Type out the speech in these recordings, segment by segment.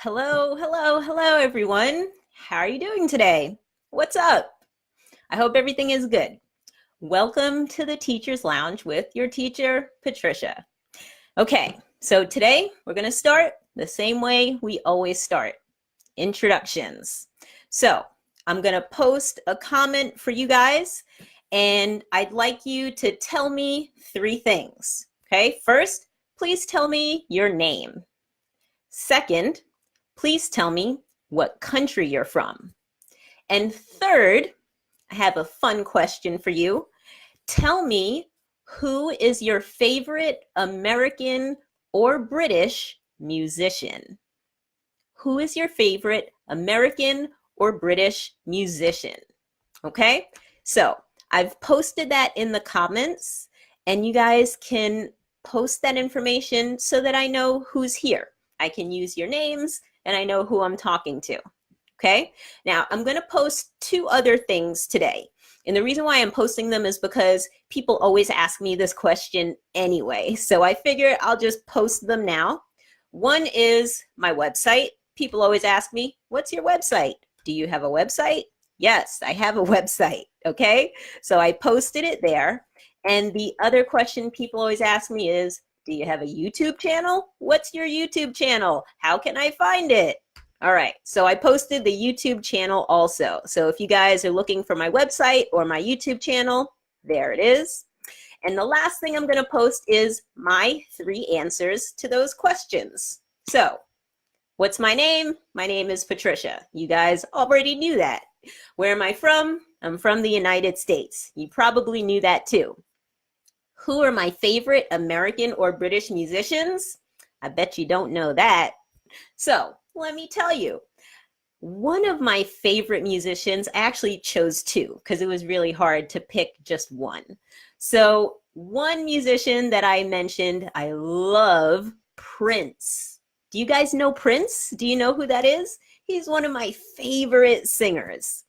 Hello, hello, hello, everyone. How are you doing today? What's up? I hope everything is good. Welcome to the Teacher's Lounge with your teacher, Patricia. Okay, so today we're going to start the same way we always start, introductions. So I'm going to post a comment for you guys, and I'd like you to tell me 3 things. Okay, first, please tell me your name. Second, please tell me what country you're from. And third, I have a fun question for you. Tell me, who is your favorite American or British musician? Who is your favorite American or British musician? Okay, so I've posted that in the comments, and you guys can post that information so that I know who's here. I can use your names and I know who I'm talking to. Okay, now I'm going to post 2 other things today. And the reason why I'm posting them is because people always ask me this question anyway. So I figured I'll just post them now. One is my website. People always ask me, what's your website? Do you have a website? Yes, I have a website. Okay, so I posted it there. And the other question people always ask me is, do you have a YouTube channel? What's your YouTube channel? How can I find it? All right, so I posted the YouTube channel also. So if you guys are looking for my website or my YouTube channel, there it is. And the last thing I'm going to post is my 3 answers to those questions. So what's my name? My name is Patricia. You guys already knew that. Where am I from? I'm from the United States. You probably knew that too. Who are my favorite American or British musicians? I bet you don't know that. So let me tell you. One of my favorite musicians, I actually chose 2 because it was really hard to pick just one. So one musician that I mentioned, I love, Prince. Do you guys know Prince? Do you know who that is? He's one of my favorite singers.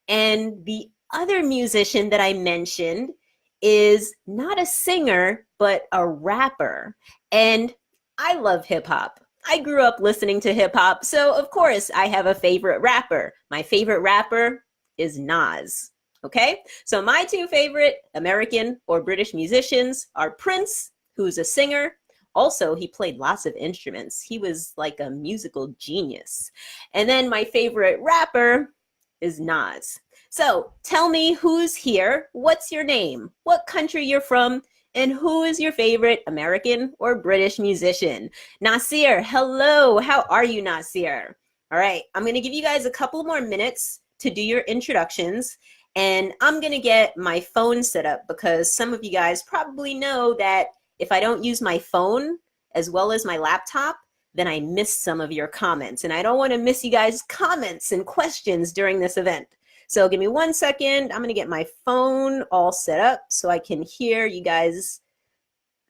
And the other musician that I mentioned is not a singer, but a rapper. And I love hip hop. I grew up listening to hip hop, so of course I have a favorite rapper. My favorite rapper is Nas. Okay, so my 2 favorite American or British musicians are Prince, who's a singer. Also, he played lots of instruments. He was like a musical genius. And then my favorite rapper is Nas. So tell me who's here, what's your name, what country you're from, and who is your favorite American or British musician? Nasir, hello. How are you, Nasir? All right, I'm going to give you guys a couple more minutes to do your introductions, and I'm going to get my phone set up because some of you guys probably know that if I don't use my phone as well as my laptop, then I miss some of your comments, and I don't want to miss you guys' comments and questions during this event. So give me 1 second. I'm going to get my phone all set up so I can hear you guys.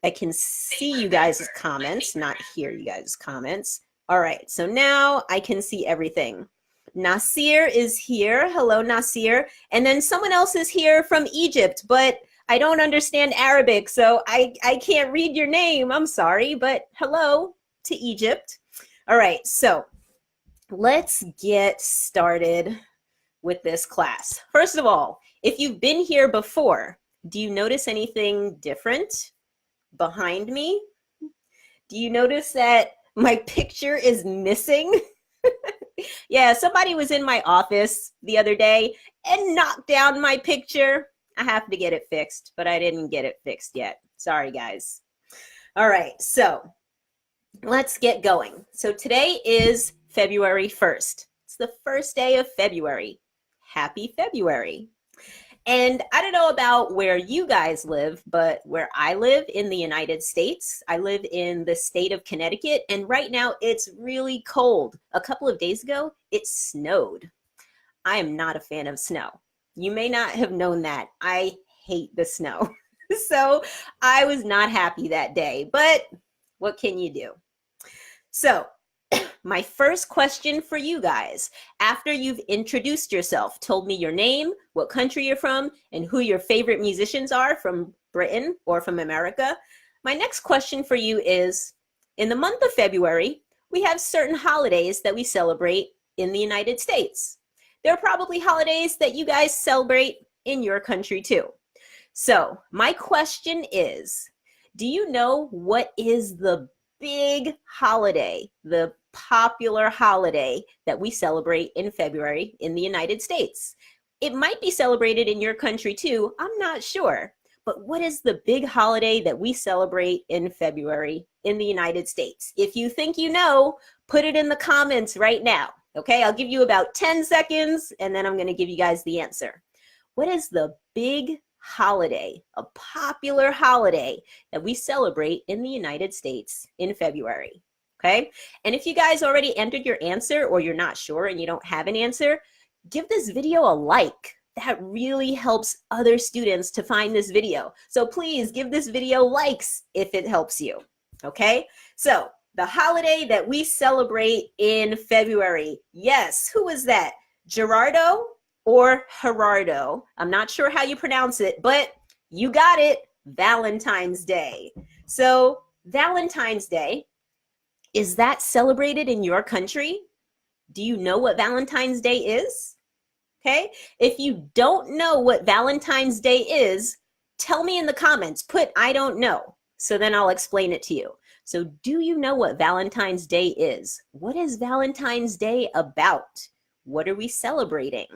I can see you guys' comments, not hear you guys' comments. All right, so now I can see everything. Nasir is here. Hello, Nasir. And then someone else is here from Egypt, but I don't understand Arabic, so I can't read your name. I'm sorry, but hello to Egypt. All right, so let's get started with this class. First of all, if you've been here before, do you notice anything different behind me? Do you notice that my picture is missing? Yeah, somebody was in my office the other day and knocked down my picture. I have to get it fixed, but I didn't get it fixed yet. Sorry, guys. All right, so let's get going. So today is February 1st. It's the first day of February. Happy February. And I don't know about where you guys live, but where I live in the United States, I live in the state of Connecticut, and right now it's really cold. A couple of days ago, it snowed. I am not a fan of snow. You may not have known that. I hate the snow. So I was not happy that day, but what can you do? So my first question for you guys, after you've introduced yourself, told me your name, what country you're from, and who your favorite musicians are from Britain or from America, my next question for you is, in the month of February, we have certain holidays that we celebrate in the United States. There are probably holidays that you guys celebrate in your country too. So my question is, do you know what is the big holiday, the popular holiday that we celebrate in February in the United States? It might be celebrated in your country too, I'm not sure. But what is the big holiday that we celebrate in February in the United States? If you think you know, put it in the comments right now. Okay, I'll give you about 10 seconds and then I'm going to give you guys the answer. What is the big holiday, a popular holiday that we celebrate in the United States in February? Okay, and if you guys already entered your answer or you're not sure and you don't have an answer, give this video a like. That really helps other students to find this video. So please give this video likes if it helps you. Okay, so the holiday that we celebrate in February. Yes, who is that? Gerardo or Gerardo? I'm not sure how you pronounce it, but you got it. Valentine's Day. So Valentine's Day, is that celebrated in your country? Do you know what Valentine's Day is? Okay, if you don't know what Valentine's Day is, tell me in the comments, put I don't know, so then I'll explain it to you. So do you know what Valentine's Day is? What is Valentine's Day about? What are we celebrating?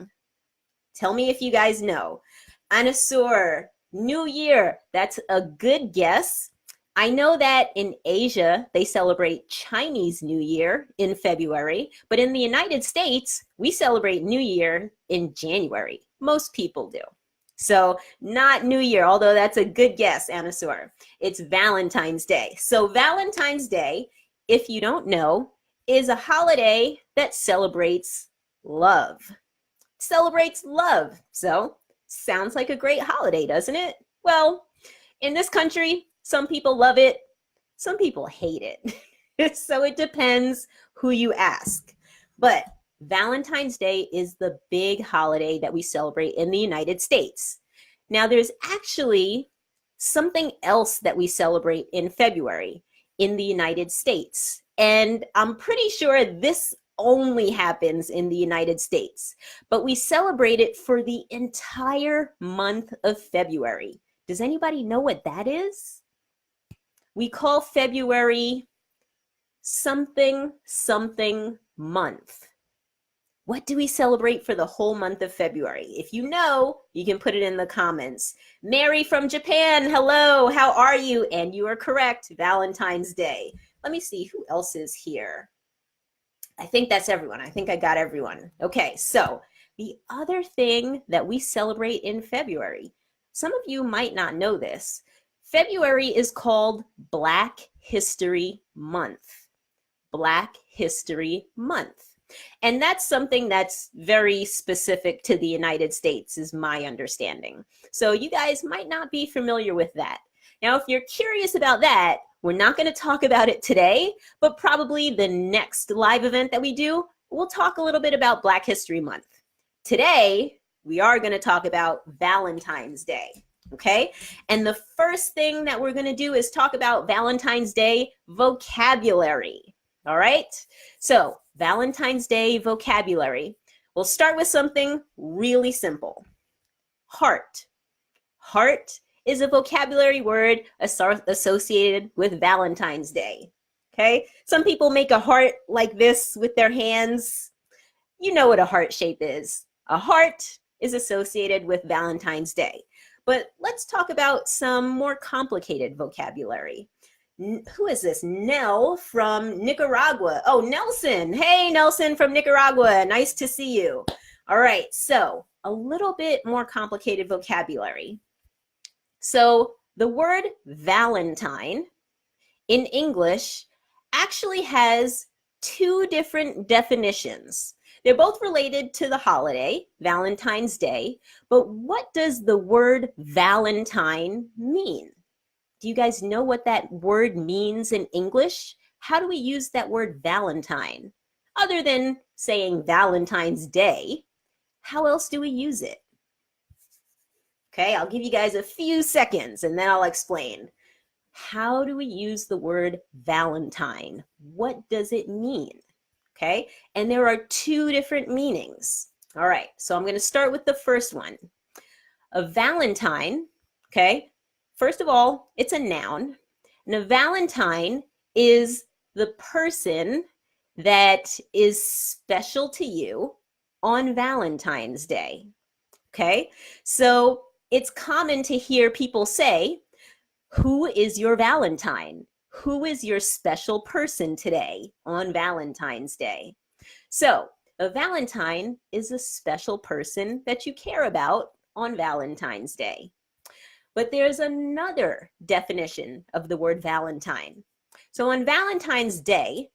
Tell me if you guys know. Anasur, New Year, that's a good guess. I know that in Asia, they celebrate Chinese New Year in February, but in the United States, we celebrate New Year in January. Most people do. So not New Year, although that's a good guess, Anasur. It's Valentine's Day. So Valentine's Day, if you don't know, is a holiday that celebrates love. Celebrates love. So sounds like a great holiday, doesn't it? Well, in this country, some people love it, some people hate it. So it depends who you ask. But Valentine's Day is the big holiday that we celebrate in the United States. Now, there's actually something else that we celebrate in February in the United States. And I'm pretty sure this only happens in the United States. But we celebrate it for the entire month of February. Does anybody know what that is? We call February something month. What do we celebrate for the whole month of February? If you know, you can put it in the comments. Mary from Japan, hello, how are you? And you are correct, Valentine's Day. Let me see who else is here. I think that's everyone. I think I got everyone. Okay, so the other thing that we celebrate in February, some of you might not know this. February is called Black History Month. Black History Month. And that's something that's very specific to the United States, is my understanding. So you guys might not be familiar with that. Now, if you're curious about that, we're not going to talk about it today, but probably the next live event that we do, we'll talk a little bit about Black History Month. Today, we are going to talk about Valentine's Day. Okay, and the first thing that we're going to do is talk about Valentine's Day vocabulary. All right, so Valentine's Day vocabulary. We'll start with something really simple. Heart. Heart is a vocabulary word associated with Valentine's Day. Okay, some people make a heart like this with their hands. You know what a heart shape is. A heart is associated with Valentine's Day. But let's talk about some more complicated vocabulary. Who is this? Nell from Nicaragua. Oh, Nelson. Hey, Nelson from Nicaragua. Nice to see you. All right, so a little bit more complicated vocabulary. So the word Valentine in English actually has two different definitions. They're both related to the holiday, Valentine's Day, but what does the word Valentine mean? Do you guys know what that word means in English? How do we use that word Valentine? Other than saying Valentine's Day, how else do we use it? Okay, I'll give you guys a few seconds and then I'll explain. How do we use the word Valentine? What does it mean? Okay, and there are two different meanings. All right, so I'm going to start with the first one. A Valentine, okay, first of all, it's a noun, and a Valentine is the person that is special to you on Valentine's Day. Okay, so it's common to hear people say, who is your Valentine? Who is your special person today on Valentine's Day? So a Valentine is a special person that you care about on Valentine's Day. But there's another definition of the word Valentine. So on Valentine's Day,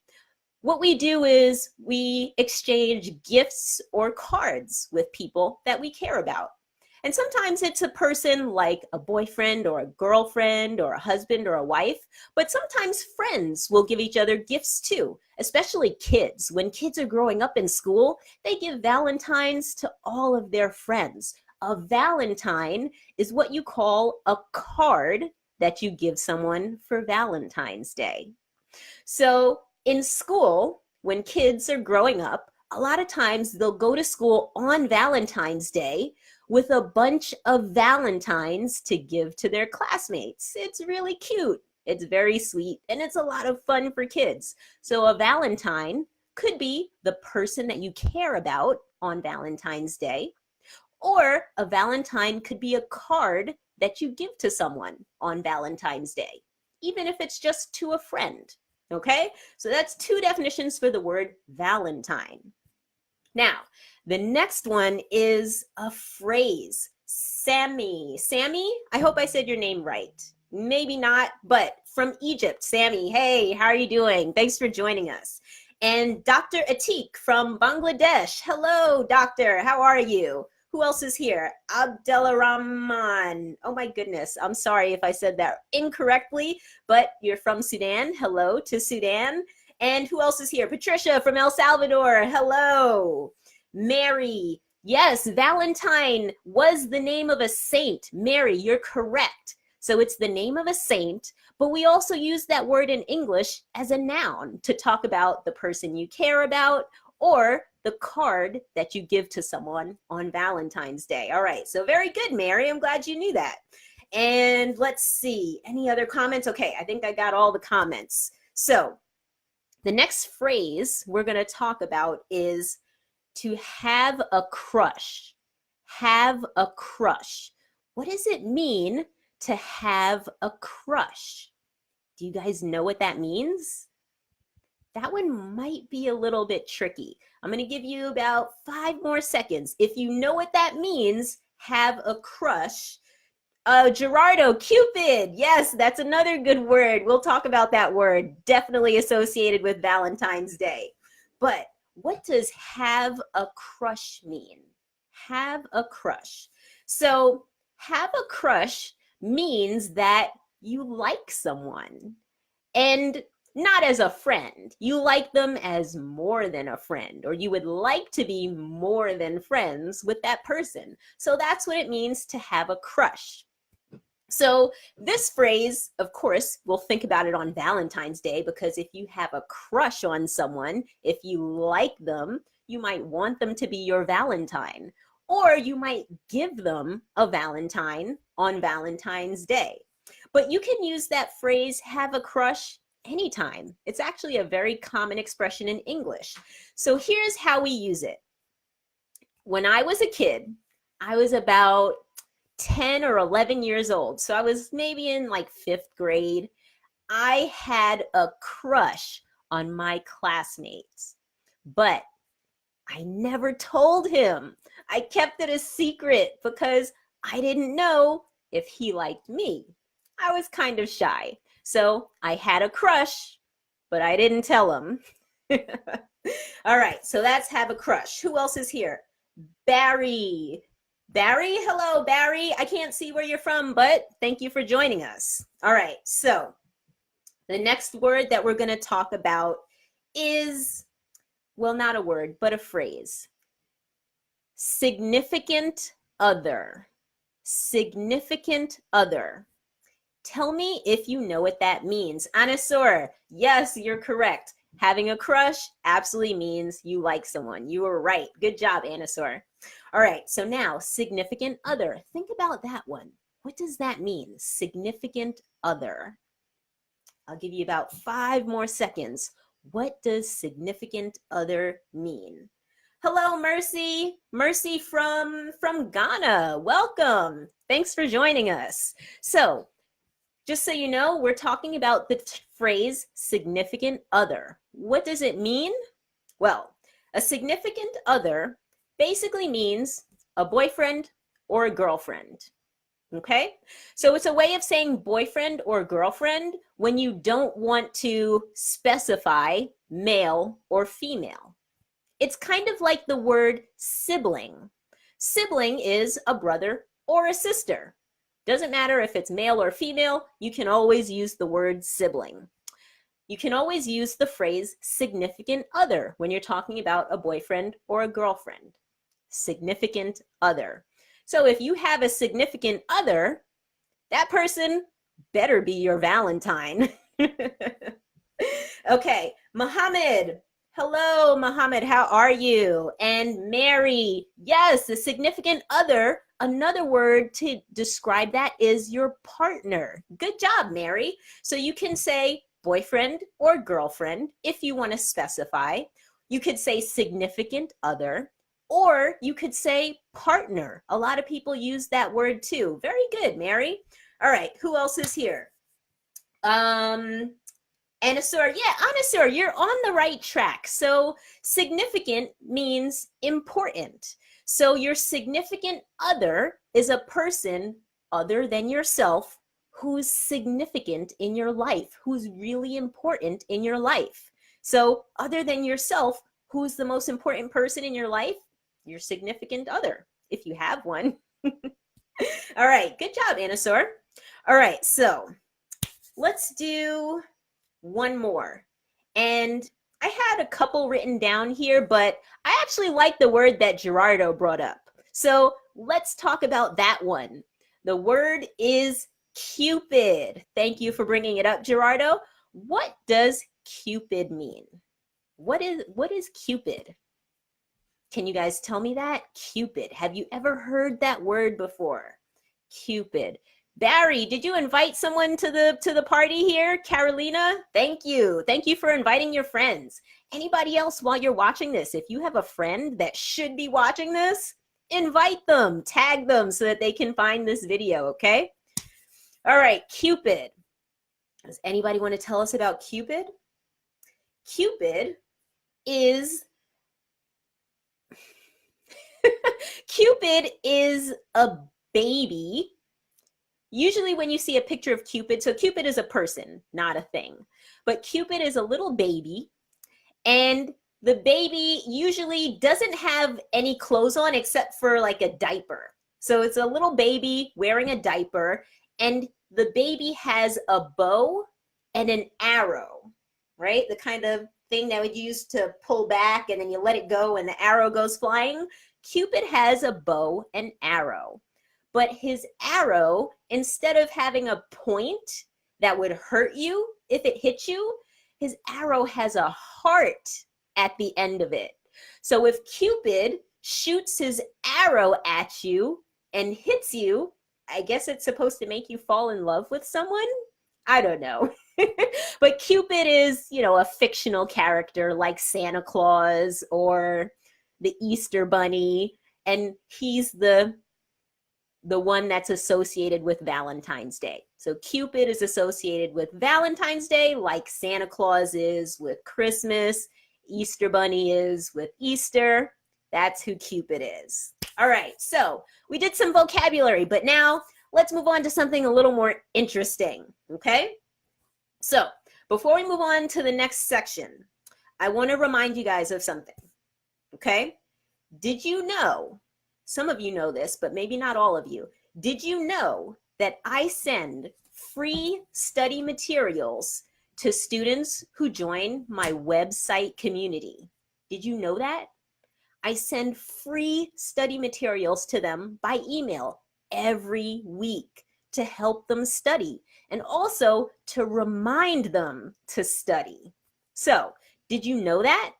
what we do is we exchange gifts or cards with people that we care about. And sometimes it's a person like a boyfriend or a girlfriend or a husband or a wife, but sometimes friends will give each other gifts too, especially kids. When kids are growing up in school, they give Valentines to all of their friends. A Valentine is what you call a card that you give someone for Valentine's Day. So in school, when kids are growing up, a lot of times they'll go to school on Valentine's Day with a bunch of Valentines to give to their classmates. It's really cute. It's very sweet, and it's a lot of fun for kids. So a Valentine could be the person that you care about on Valentine's Day, or a Valentine could be a card that you give to someone on Valentine's Day, even if it's just to a friend. Okay, so that's two definitions for the word Valentine. Now, the next one is a phrase. Sammy. Sammy, I hope I said your name right. Maybe not, but from Egypt. Sammy, hey, how are you doing? Thanks for joining us. And Dr. Atik from Bangladesh. Hello, doctor. How are you? Who else is here? Abdelrahman. Oh my goodness. I'm sorry if I said that incorrectly, but you're from Sudan. Hello to Sudan. And who else is here? Patricia from El Salvador. Hello. Mary. Yes, Valentine was the name of a saint. Mary, you're correct. So it's the name of a saint, but we also use that word in English as a noun to talk about the person you care about or the card that you give to someone on Valentine's Day. All right, so very good, Mary. I'm glad you knew that. And let's see, any other comments? Okay, I think I got all the comments. So the next phrase we're going to talk about is to have a crush. Have a crush. What does it mean to have a crush? Do you guys know what that means? That one might be a little bit tricky. I'm going to give you about 5 more seconds. If you know what that means, have a crush. Gerardo, Cupid. Yes, that's another good word. We'll talk about that word. Definitely associated with Valentine's Day. But what does have a crush mean? Have a crush. So have a crush means that you like someone. And not as a friend. You like them as more than a friend, or you would like to be more than friends with that person. So that's what it means to have a crush. So this phrase, of course, we'll think about it on Valentine's Day, because if you have a crush on someone, if you like them, you might want them to be your Valentine, or you might give them a Valentine on Valentine's Day. But you can use that phrase, have a crush, anytime. It's actually a very common expression in English. So here's how we use it. When I was a kid, I was about 10 or 11 years old. So I was maybe in like 5th grade. I had a crush on my classmates, but I never told him. I kept it a secret because I didn't know if he liked me. I was kind of shy. So I had a crush, but I didn't tell him. All right, so that's have a crush. Who else is here? Barry. Barry, hello, Barry. I can't see where you're from, but thank you for joining us. All right, so the next word that we're going to talk about is, well, not a word, but a phrase. Significant other. Significant other. Tell me if you know what that means. Anasur, yes, you're correct. Having a crush absolutely means you like someone. You were right. Good job, Anasur. All right, so now significant other. Think about that one. What does that mean? Significant other. I'll give you about 5 more seconds. What does significant other mean? Hello, Mercy. Mercy from Ghana. Welcome. Thanks for joining us. So, just so you know, we're talking about the phrase significant other. What does it mean? Well, a significant other basically means a boyfriend or a girlfriend. Okay? So it's a way of saying boyfriend or girlfriend when you don't want to specify male or female. It's kind of like the word sibling. Sibling is a brother or a sister. Doesn't matter if it's male or female, you can always use the word sibling. You can always use the phrase significant other when you're talking about a boyfriend or a girlfriend. Significant other. So if you have a significant other, that person better be your Valentine. Okay, Muhammad. Hello, Muhammad, how are you? And Mary, yes, a significant other, another word to describe that is your partner. Good job, Mary. So you can say boyfriend or girlfriend if you want to specify. You could say significant other, or you could say partner. A lot of people use that word too. Very good, Mary. All right, who else is here? Anasur, yeah, Anasur, you're on the right track. So significant means important. So your significant other is a person other than yourself who's significant in your life, who's really important in your life. So other than yourself, who's the most important person in your life? Your significant other, if you have one. All right, good job, Anasur. All right, so let's do one more. And I had a couple written down here, but I actually like the word that Gerardo brought up. So let's talk about that one. The word is Cupid. Thank you for bringing it up, Gerardo. What does Cupid mean? What is Cupid? Can you guys tell me that? Cupid. Have you ever heard that word before? Cupid. Barry, did you invite someone to the party here? Carolina, thank you. Thank you for inviting your friends. Anybody else while you're watching this, if you have a friend that should be watching this, invite them, tag them so that they can find this video, okay? All right, Cupid. Does anybody want to tell us about Cupid? Cupid is Cupid is a baby. Usually when you see a picture of Cupid, so Cupid is a person, not a thing, but Cupid is a little baby, and the baby usually doesn't have any clothes on except for like a diaper. So it's a little baby wearing a diaper, and the baby has a bow and an arrow, right? The kind of thing that would use to pull back and then you let it go and the arrow goes flying. Cupid has a bow and arrow. But his arrow, instead of having a point that would hurt you if it hit you, his arrow has a heart at the end of it. So if Cupid shoots his arrow at you and hits you, I guess it's supposed to make you fall in love with someone? I don't know. But Cupid is, you know, a fictional character like Santa Claus or the Easter Bunny, and he's the one that's associated with Valentine's Day. So Cupid is associated with Valentine's Day like Santa Claus is with Christmas, Easter Bunny is with Easter. That's who Cupid is. All right, so we did some vocabulary, but now let's move on to something a little more interesting, okay? So before we move on to the next section, I want to remind you guys of something, okay? Did you know, some of you know this, but maybe not all of you, did you know that I send free study materials to students who join my website community? Did you know that? I send free study materials to them by email every week to help them study. and also to remind them to study. So, did you know that?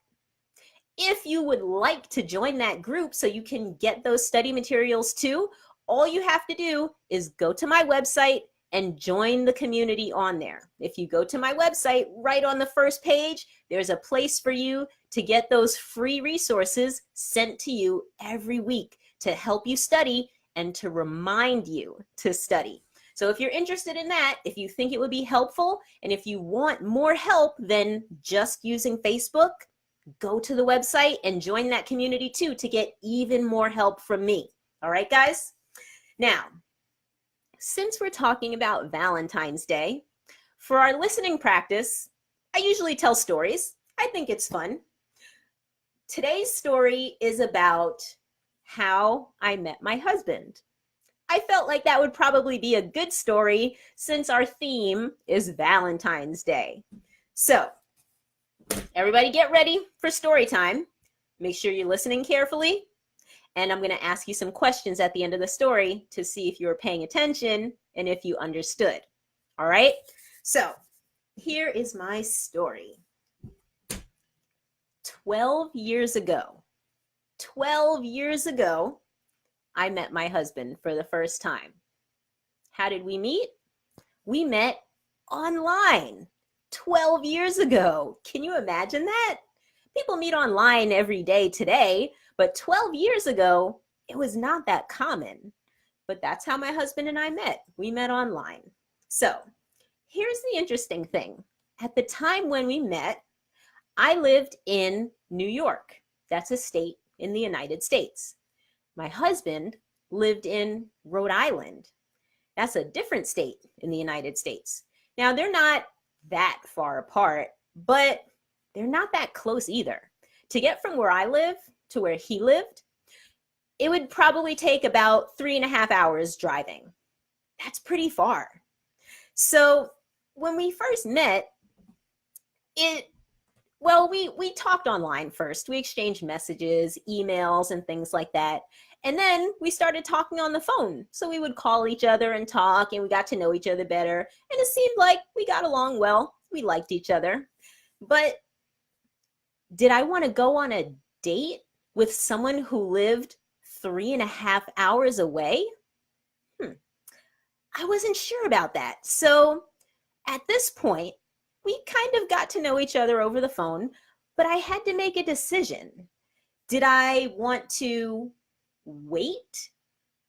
If you would like to join that group so you can get those study materials too, all you have to do is go to my website and join the community on there. If you go to my website, right on the first page, there's a place for you to get those free resources sent to you every week to help you study and to remind you to study. So if you're interested in that, if you think it would be helpful, and if you want more help than just using Facebook, go to the website and join that community too to get even more help from me. All right, guys? Now, since we're talking about Valentine's Day, for our listening practice, I usually tell stories. I think it's fun. Today's story is about how I met my husband. I felt like that would probably be a good story since our theme is Valentine's Day. So, everybody get ready for story time. Make sure you're listening carefully. And I'm going to ask you some questions at the end of the story to see if you were paying attention and if you understood. All right? So, here is my story. 12 years ago, I met my husband for the first time. How did we meet? We met online 12 years ago. Can you imagine that? People meet online every day today, but 12 years ago, it was not that common. But that's how my husband and I met. We met online. So here's the interesting thing. At the time when we met, I lived in New York. That's a state in the United States. My husband lived in Rhode Island. That's a different state in the United States. Now, they're not that far apart, but they're not that close either. To get from where I live to where he lived, it would probably take about 3.5 hours driving. That's pretty far. So when we first met, we talked online first. We exchanged messages, emails, and things like that. And then we started talking on the phone. So we would call each other and talk, and we got to know each other better. And it seemed like we got along well. We liked each other. But did I want to go on a date with someone who lived 3.5 hours away? I wasn't sure about that. So at this point, we kind of got to know each other over the phone, but I had to make a decision. Did I want to wait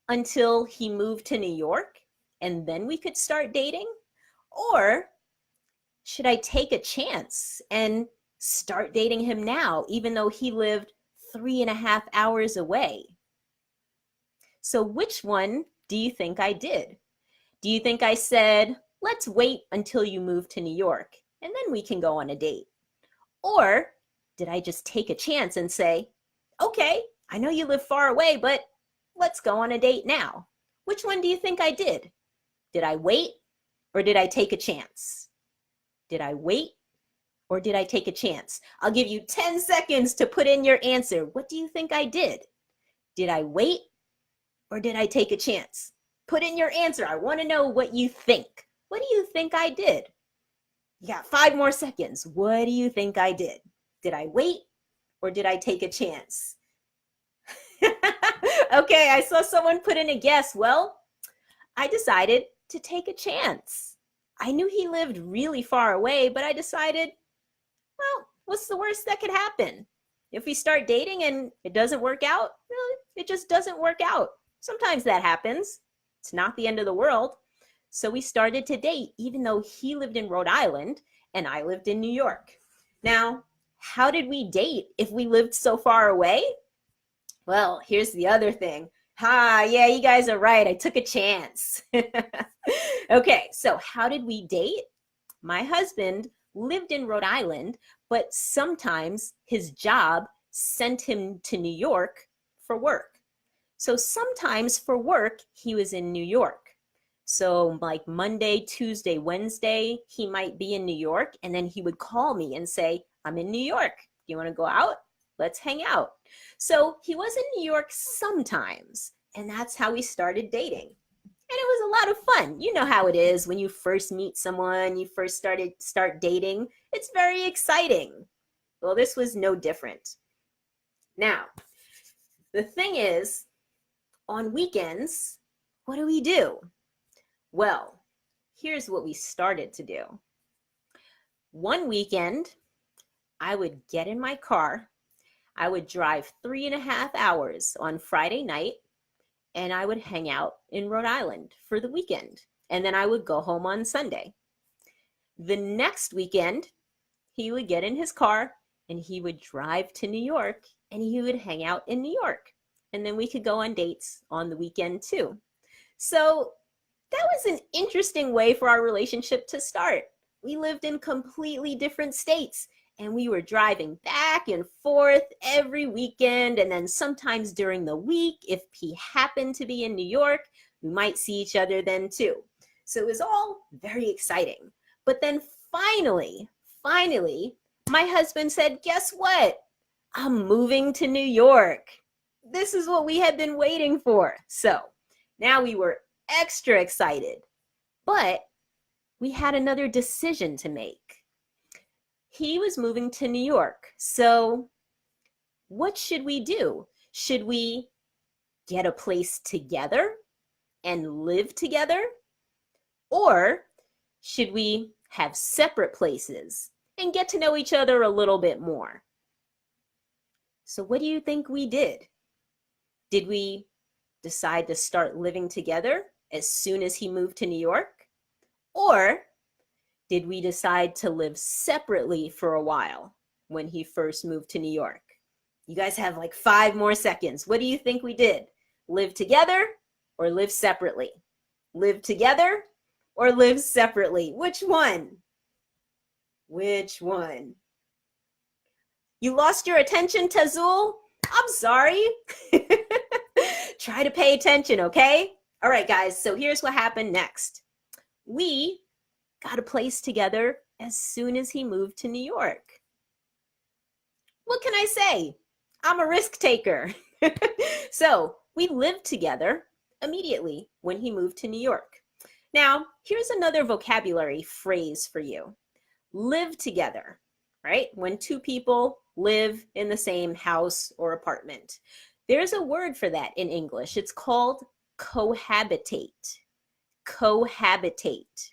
until he moved to New York and then we could start dating? Or should I take a chance and start dating him now, even though he lived 3.5 hours away? So which one do you think I did? Do you think I said, let's wait until you move to New York and then we can go on a date? Or did I just take a chance and say, okay, I know you live far away, but let's go on a date now? Which one do you think I did? Did I wait or did I take a chance? Did I wait or did I take a chance? I'll give you 10 seconds to put in your answer. What do you think I did? Did I wait or did I take a chance? Put in your answer. I want to know what you think. What do you think I did? You got 5 more seconds. What do you think I did? Did I wait or did I take a chance? Okay, I saw someone put in a guess. Well, I decided to take a chance. I knew he lived really far away, but I decided, well, what's the worst that could happen? If we start dating and it doesn't work out, well, it just doesn't work out. Sometimes that happens. It's not the end of the world. So we started to date, even though he lived in Rhode Island and I lived in New York. Now, how did we date if we lived so far away? Well, here's the other thing. Yeah, you guys are right. I took a chance. Okay, so how did we date? My husband lived in Rhode Island, but sometimes his job sent him to New York for work. So sometimes for work, he was in New York. So like Monday, Tuesday, Wednesday, he might be in New York, and then he would call me and say, I'm in New York. Do you want to go out? Let's hang out. So he was in New York sometimes, and that's how we started dating. And it was a lot of fun. You know how it is when you first meet someone, you first start dating. It's very exciting. Well, this was no different. Now, the thing is, on weekends, what do we do? Well, here's what we started to do. One weekend, I would get in my car. I would drive 3.5 hours on Friday night, and I would hang out in Rhode Island for the weekend. And then I would go home on Sunday. The next weekend, he would get in his car and he would drive to New York and he would hang out in New York. And then we could go on dates on the weekend too. So that was an interesting way for our relationship to start. We lived in completely different states and we were driving back and forth every weekend. And then sometimes during the week, if he happened to be in New York, we might see each other then too. So it was all very exciting. But then finally, my husband said, guess what? I'm moving to New York. This is what we had been waiting for. So now we were extra excited, but we had another decision to make. He was moving to New York. So what should we do? Should we get a place together and live together? Or should we have separate places and get to know each other a little bit more? So what do you think we did? Did we decide to start living together as soon as he moved to New York? Or did we decide to live separately for a while when he first moved to New York? You guys have like 5 more seconds. What do you think we did? Live together or live separately? Live together or live separately? Which one? Which one? You lost your attention, Tazul? I'm sorry. Try to pay attention, okay? All right, guys, so here's what happened next. We got a place together as soon as he moved to New York. What can I say? I'm a risk taker. So we lived together immediately when he moved to New York. Now, here's another vocabulary phrase for you. Live together, right? When 2 people live in the same house or apartment. There's a word for that in English. It's called cohabitate. Cohabitate.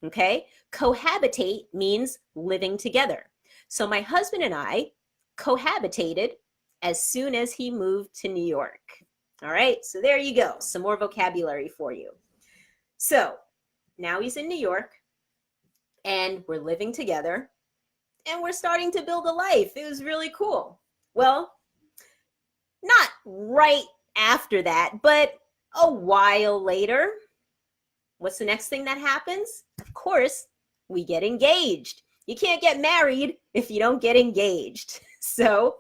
Okay? Cohabitate means living together. So my husband and I cohabitated as soon as he moved to New York. All right? So there you go. Some more vocabulary for you. So now he's in New York and we're living together and we're starting to build a life. It was really cool. Well, not right after that, but a while later. What's the next thing that happens? Of course, we get engaged. You can't get married if you don't get engaged. So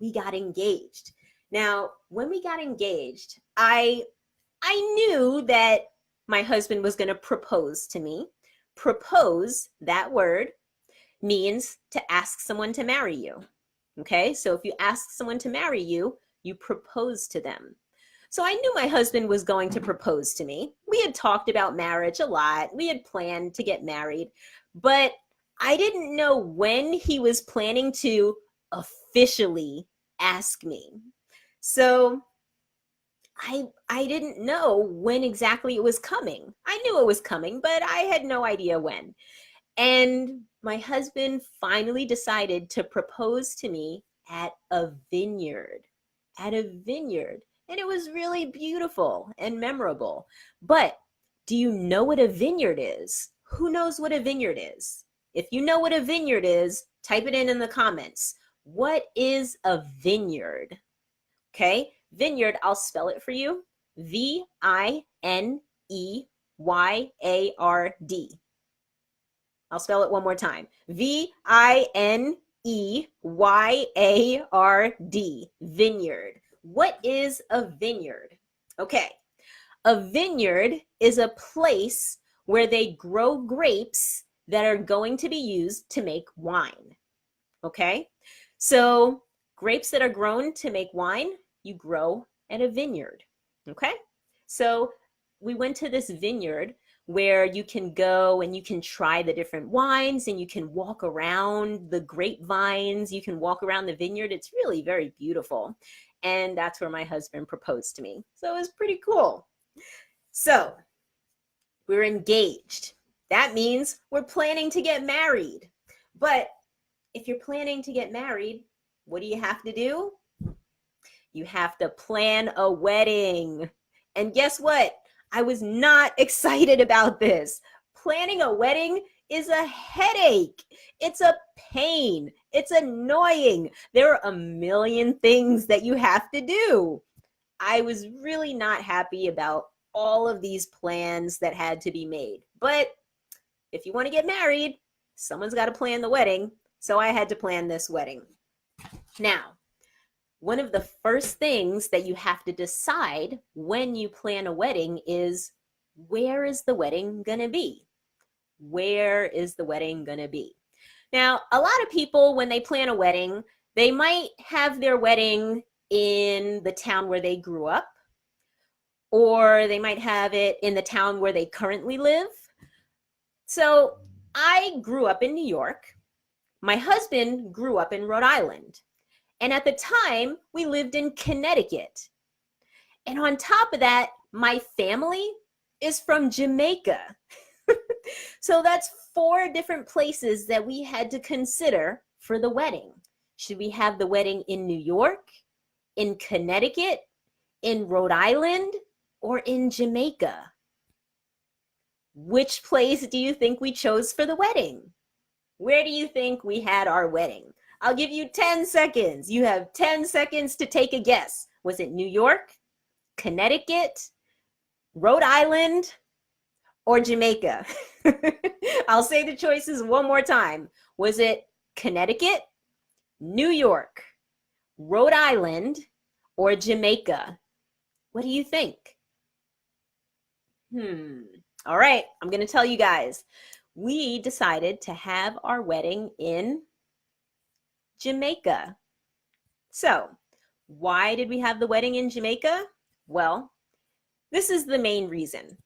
we got engaged. Now, when we got engaged, I knew that my husband was going to propose to me. Propose, that word, means to ask someone to marry you. Okay, so if you ask someone to marry you, you propose to them. So I knew my husband was going to propose to me. We had talked about marriage a lot. We had planned to get married, but I didn't know when he was planning to officially ask me. So I didn't know when exactly it was coming. I knew it was coming, but I had no idea when. And my husband finally decided to propose to me at a vineyard. At a vineyard. And it was really beautiful and memorable. But do you know what a vineyard is? Who knows what a vineyard is? If you know what a vineyard is, type it in the comments. What is a vineyard? Okay, vineyard, I'll spell it for you. V-I-N-E-Y-A-R-D. I'll spell it one more time. V-I-N-E-Y-A-R-D. Vineyard. What is a vineyard? Okay, a vineyard is a place where they grow grapes that are going to be used to make wine. Okay, so grapes that are grown to make wine, you grow at a vineyard. Okay, so we went to this vineyard where you can go and you can try the different wines and you can walk around the grapevines. You can walk around the vineyard. It's really very beautiful. And that's where my husband proposed to me. So it was pretty cool. So we're engaged. That means we're planning to get married. But if you're planning to get married, what do you have to do? You have to plan a wedding. And guess what? I was not excited about this. Planning a wedding is a headache. It's a pain. It's annoying. There are a million things that you have to do. I was really not happy about all of these plans that had to be made. But if you want to get married, someone's got to plan the wedding. So I had to plan this wedding. Now, one of the first things that you have to decide when you plan a wedding is, where is the wedding going to be? Where is the wedding going to be? Now, a lot of people, when they plan a wedding, they might have their wedding in the town where they grew up, or they might have it in the town where they currently live. So I grew up in New York. My husband grew up in Rhode Island. And at the time, we lived in Connecticut. And on top of that, my family is from Jamaica. So that's 4 different places that we had to consider for the wedding. Should we have the wedding in New York, in Connecticut, in Rhode Island, or in Jamaica? Which place do you think we chose for the wedding? Where do you think we had our wedding? I'll give you 10 seconds. You have 10 seconds to take a guess. Was it New York, Connecticut, Rhode Island, or Jamaica? I'll say the choices one more time. Was it Connecticut, New York, Rhode Island, or Jamaica? What do you think? All right, I'm going to tell you guys. We decided to have our wedding in Jamaica. So, why did we have the wedding in Jamaica? Well, this is the main reason.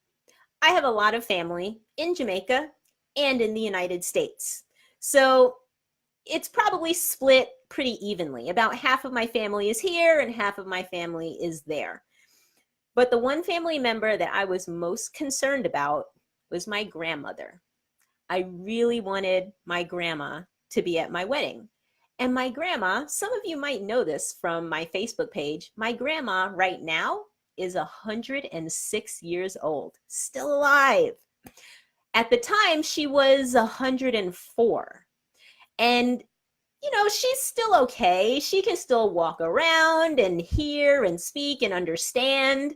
I have a lot of family in Jamaica and in the United States. So, it's probably split pretty evenly. About half of my family is here and half of my family is there. But the one family member that I was most concerned about was my grandmother. I really wanted my grandma to be at my wedding. And my grandma, some of you might know this from my Facebook page, my grandma right now is 106 years old, still alive. At the time, she was 104. And, you know, she's still okay. She can still walk around and hear and speak and understand,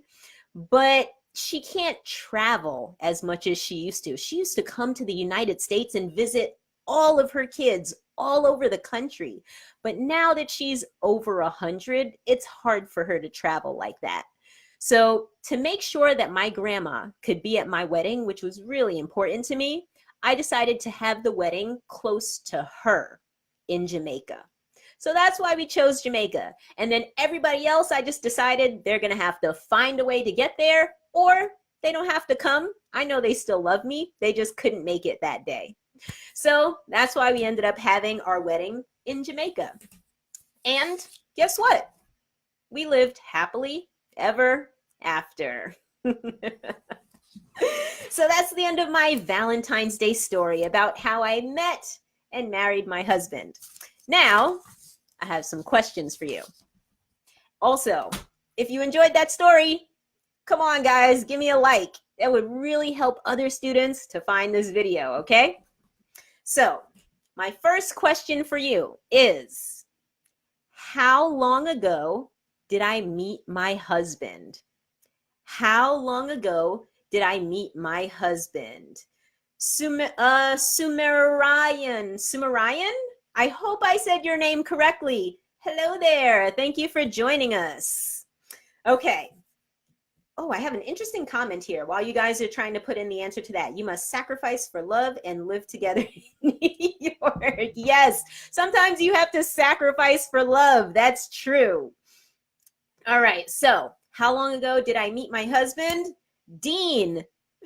but she can't travel as much as she used to. She used to come to the United States and visit all of her kids all over the country. But now that she's over 100, it's hard for her to travel like that. So to make sure that my grandma could be at my wedding, which was really important to me, I decided to have the wedding close to her in Jamaica. So that's why we chose Jamaica. And then everybody else, I just decided they're going to have to find a way to get there, or they don't have to come. I know they still love me. They just couldn't make it that day. So that's why we ended up having our wedding in Jamaica. And guess what? We lived happily ever after. So that's the end of my Valentine's Day story about how I met and married my husband. Now, I have some questions for you. Also, if you enjoyed that story, come on guys, give me a like. That would really help other students to find this video, okay? So, my first question for you is, how long ago did I meet my husband? How long ago did I meet my husband? Sumerian? I hope I said your name correctly. Hello there. Thank you for joining us. Okay. Oh, I have an interesting comment here while you guys are trying to put in the answer to that. You must sacrifice for love and live together in New York. Yes, sometimes you have to sacrifice for love. That's true. All right, so how long ago did I meet my husband? Dean,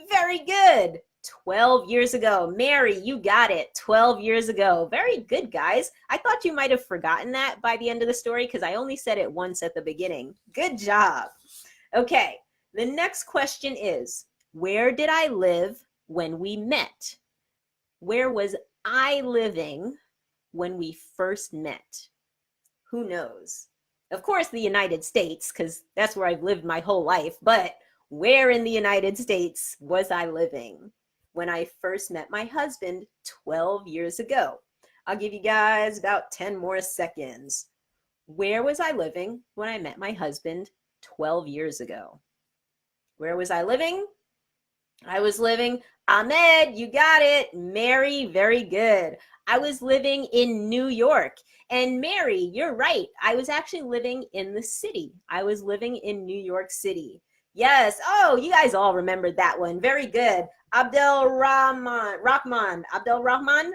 very good. 12 years ago. Mary, you got it. 12 years ago. Very good, guys. I thought you might have forgotten that by the end of the story because I only said it once at the beginning. Good job. Okay, the next question is, where did I live when we met? Where was I living when we first met? Who knows? Of course, the United States, because that's where I've lived my whole life, but where in the United States was I living when I first met my husband 12 years ago? I'll give you guys about 10 more seconds. Where was I living when I met my husband 12 years ago? Where was I living? I was living, Ahmed, you got it. Mary, very good. I was living in New York. And Mary, you're right. I was actually living in the city. I was living in New York City. Yes. Oh, you guys all remembered that one. Very good. Abdel Rahman.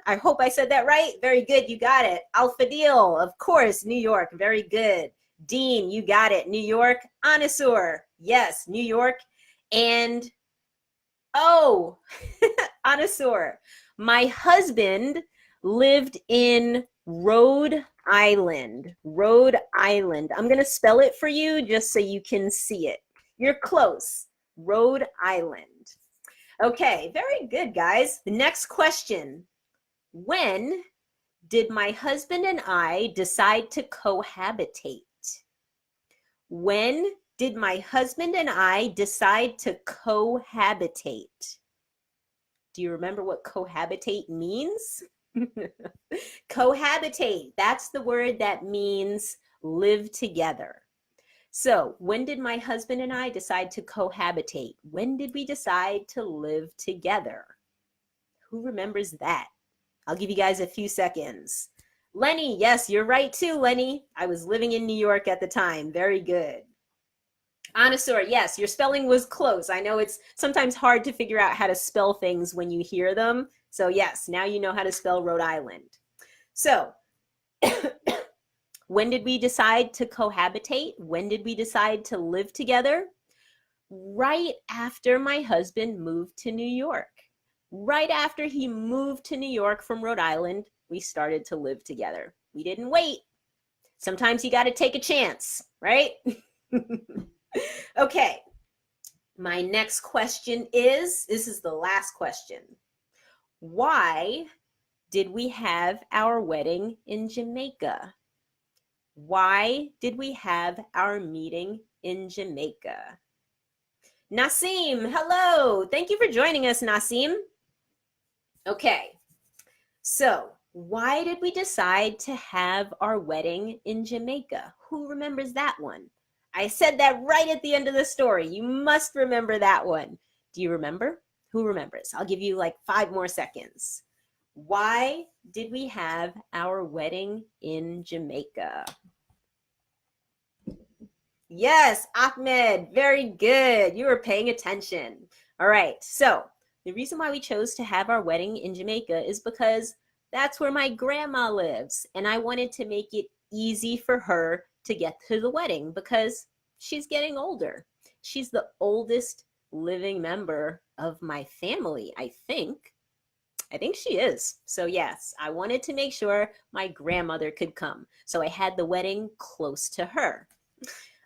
I hope I said that right. Very good. You got it. Al Fadil, of course, New York. Very good. Dean, you got it. New York. Anasur. Yes, New York. And oh, Anasur, my husband lived in Rhode Island. Rhode Island. I'm going to spell it for you just so you can see it. You're close. Rhode Island. Okay, very good, guys. The next question. When did my husband and I decide to cohabitate? When did my husband and I decide to cohabitate? Do you remember what cohabitate means? Cohabitate, that's the word that means live together. So when did my husband and I decide to cohabitate? When did we decide to live together? Who remembers that? I'll give you guys a few seconds. Lenny, yes, you're right too, Lenny. I was living in New York at the time. Very good. Anasur, yes, your spelling was close. I know it's sometimes hard to figure out how to spell things when you hear them. So yes, now you know how to spell Rhode Island. So when did we decide to cohabitate? When did we decide to live together? Right after my husband moved to New York. Right after he moved to New York from Rhode Island, we started to live together. We didn't wait. Sometimes you got to take a chance, right? Okay, my next question is, this is the last question. Why did we have our wedding in Jamaica? Why did we have our meeting in Jamaica? Nasim, hello. Thank you for joining us, Nasim. Okay, so why did we decide to have our wedding in Jamaica? Who remembers that one? I said that right at the end of the story. You must remember that one. Do you remember? Who remembers? I'll give you like 5 more seconds. Why did we have our wedding in Jamaica? Yes, Ahmed, very good. You were paying attention. All right, so the reason why we chose to have our wedding in Jamaica is because that's where my grandma lives, and I wanted to make it easy for her to get to the wedding because she's getting older. She's the oldest living member of my family, I think. I think she is. So yes, I wanted to make sure my grandmother could come. So I had the wedding close to her.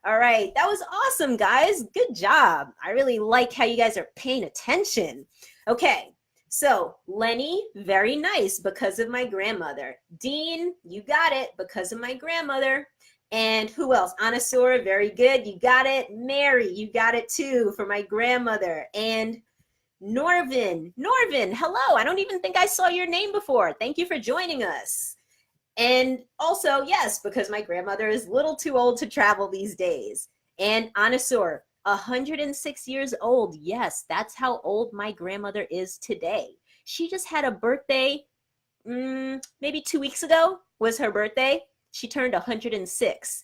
All right, that was awesome, guys. Good job. I really like how you guys are paying attention. Okay, so Lenny, very nice, because of my grandmother. Dean, you got it, because of my grandmother. And who else? Anasura, very good. You got it. Mary, you got it too, for my grandmother. And Norvin, hello. I don't even think I saw your name before. Thank you for joining us. And also, yes, because my grandmother is a little too old to travel these days. And Anasur, 106 years old. Yes, that's how old my grandmother is today. She just had a birthday, maybe 2 weeks ago was her birthday. She turned 106.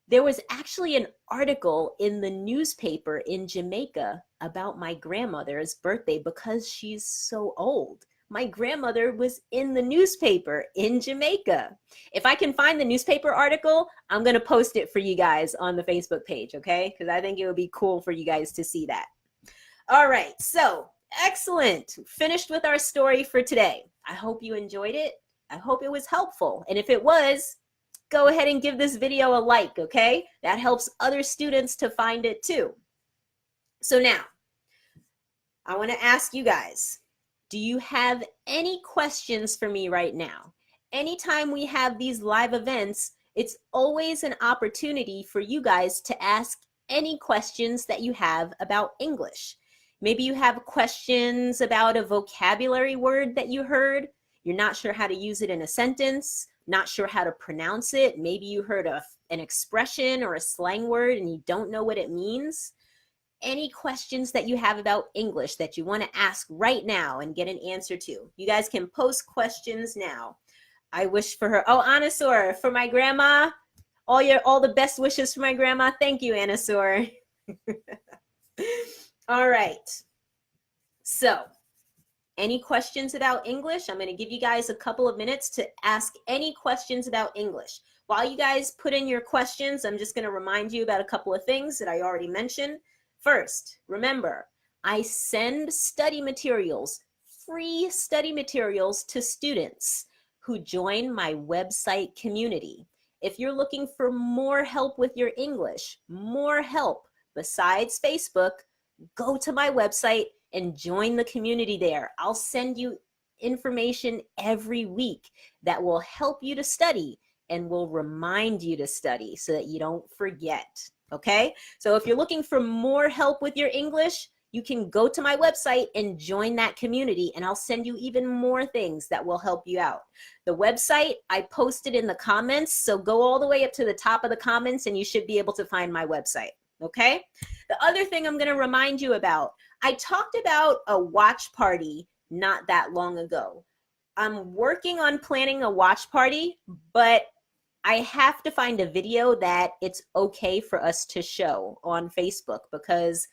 There was actually an article in the newspaper in Jamaica about my grandmother's birthday because she's so old. My grandmother was in the newspaper in Jamaica. If I can find the newspaper article, I'm going to post it for you guys on the Facebook page, okay? Because I think it would be cool for you guys to see that. All right, so excellent. Finished with our story for today. I hope you enjoyed it. I hope it was helpful. And if it was, go ahead and give this video a like, okay? That helps other students to find it too. So now, I want to ask you guys, do you have any questions for me right now? Anytime we have these live events, it's always an opportunity for you guys to ask any questions that you have about English. Maybe you have questions about a vocabulary word that you heard. You're not sure how to use it in a sentence, not sure how to pronounce it. Maybe you heard an expression or a slang word and you don't know what it means. Any questions that you have about English that you want to ask right now and get an answer to. You guys can post questions now. I wish for her, oh, Anasaur, for my grandma, all the best wishes for my grandma. Thank you, Anasaur. All right. So, any questions about English? I'm going to give you guys a couple of minutes to ask any questions about English. While you guys put in your questions, I'm just going to remind you about a couple of things that I already mentioned. First, remember, I send study materials, free study materials to students who join my website community. If you're looking for more help with your English, more help besides Facebook, go to my website and join the community there. I'll send you information every week that will help you to study and will remind you to study so that you don't forget. Okay? So if you're looking for more help with your English, you can go to my website and join that community, and I'll send you even more things that will help you out. The website, I posted in the comments, so go all the way up to the top of the comments and you should be able to find my website. Okay? The other thing I'm going to remind you about, I talked about a watch party not that long ago. I'm working on planning a watch party, but I have to find a video that it's okay for us to show on Facebook, because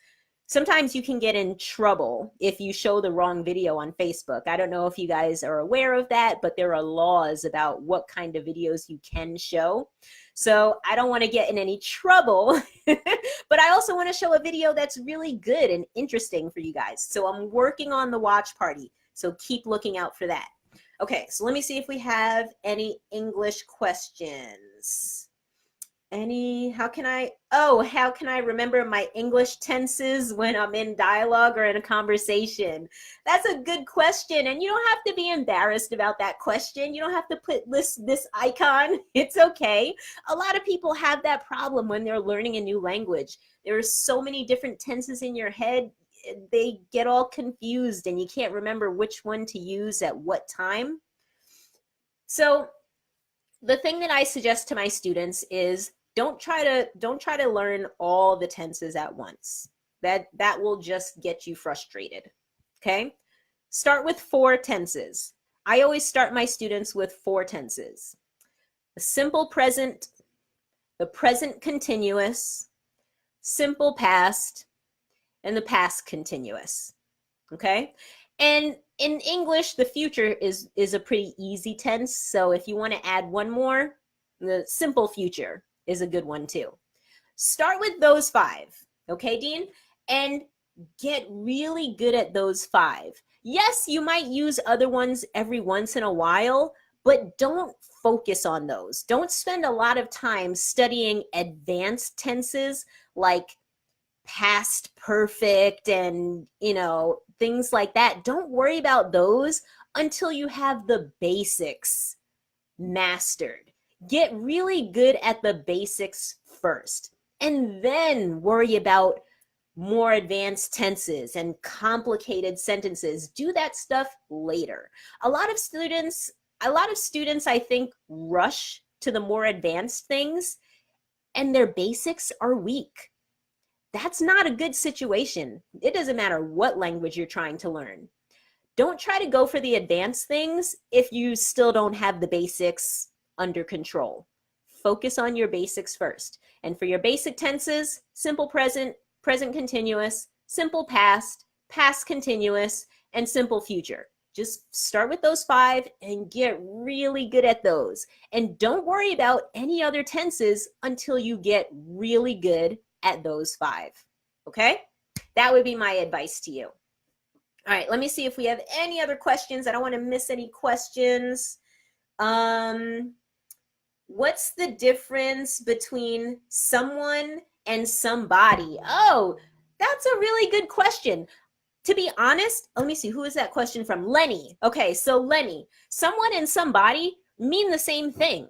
sometimes you can get in trouble if you show the wrong video on Facebook. I don't know if you guys are aware of that, but there are laws about what kind of videos you can show. So I don't want to get in any trouble, but I also want to show a video that's really good and interesting for you guys. So I'm working on the watch party. So keep looking out for that. Okay, so let me see if we have any English questions. How can I remember my English tenses when I'm in dialogue or in a conversation? That's a good question, and you don't have to be embarrassed about that question. You don't have to put this icon. It's okay. A lot of people have that problem when they're learning a new language. There are so many different tenses in your head, they get all confused and you can't remember which one to use at what time. So the thing that I suggest to my students is don't try to learn all the tenses at once. That will just get you frustrated. Okay? Start with 4 tenses. I always start my students with 4 tenses. The simple present, the present continuous, simple past, and the past continuous. Okay? And in English, the future is a pretty easy tense. So if you want to add one more, the simple future is a good one too. Start with those 5. Okay, Dean? And get really good at those 5. Yes, you might use other ones every once in a while, but don't focus on those. Don't spend a lot of time studying advanced tenses like past perfect and, things like that. Don't worry about those until you have the basics mastered. Get really good at the basics first, and then worry about more advanced tenses and complicated sentences. Do that stuff later. A lot of students, I think, rush to the more advanced things and their basics are weak. That's not a good situation. It doesn't matter what language you're trying to learn. Don't try to go for the advanced things if you still don't have the basics under control. Focus on your basics first. And for your basic tenses, simple present, present continuous, simple past, past continuous, and simple future. Just start with those 5 and get really good at those. And don't worry about any other tenses until you get really good at those 5. Okay? That would be my advice to you. All right, let me see if we have any other questions. I don't want to miss any questions. What's the difference between someone and somebody? Oh, that's a really good question. To be honest, let me see, who is that question from? Lenny. Okay, so Lenny, someone and somebody mean the same thing.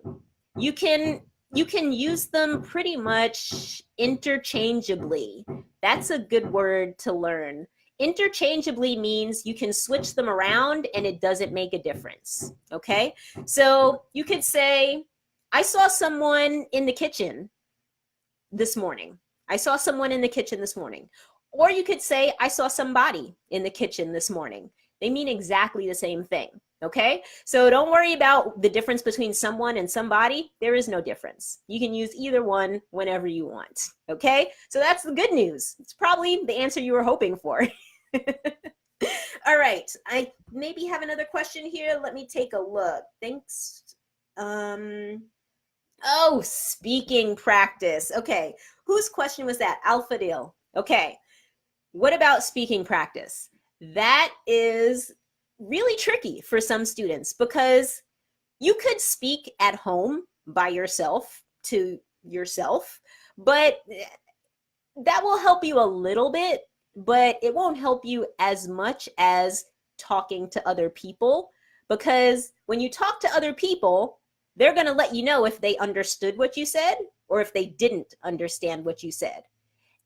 You can use them pretty much interchangeably. That's a good word to learn. Interchangeably means you can switch them around and it doesn't make a difference. Okay, so you could say, I saw someone in the kitchen this morning. I saw someone in the kitchen this morning. Or you could say, I saw somebody in the kitchen this morning. They mean exactly the same thing. Okay, so don't worry about the difference between someone and somebody. There is no difference. You can use either one whenever you want. Okay, so that's the good news. It's probably the answer you were hoping for. All right, I maybe have another question here. Let me take a look. Thanks. Oh, speaking practice. Okay, whose question was that? Alfadil. Okay, what about speaking practice? That is really tricky for some students because you could speak at home by yourself to yourself, but that will help you a little bit, but it won't help you as much as talking to other people, because when you talk to other people, they're going to let you know if they understood what you said or if they didn't understand what you said.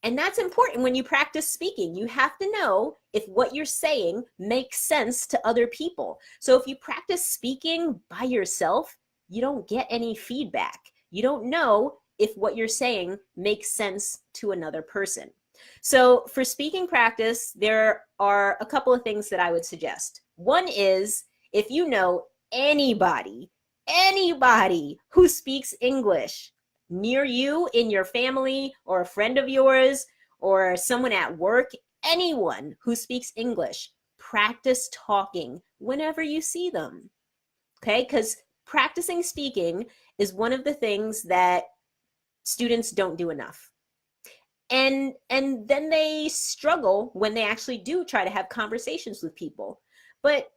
And that's important when you practice speaking. You have to know if what you're saying makes sense to other people. So if you practice speaking by yourself, you don't get any feedback. You don't know if what you're saying makes sense to another person. So for speaking practice, there are a couple of things that I would suggest. One is, if you know anybody who speaks English near you, in your family, or a friend of yours, or someone at work, anyone who speaks English, practice talking whenever you see them. Okay, because practicing speaking is one of the things that students don't do enough. And then they struggle when they actually do try to have conversations with people. But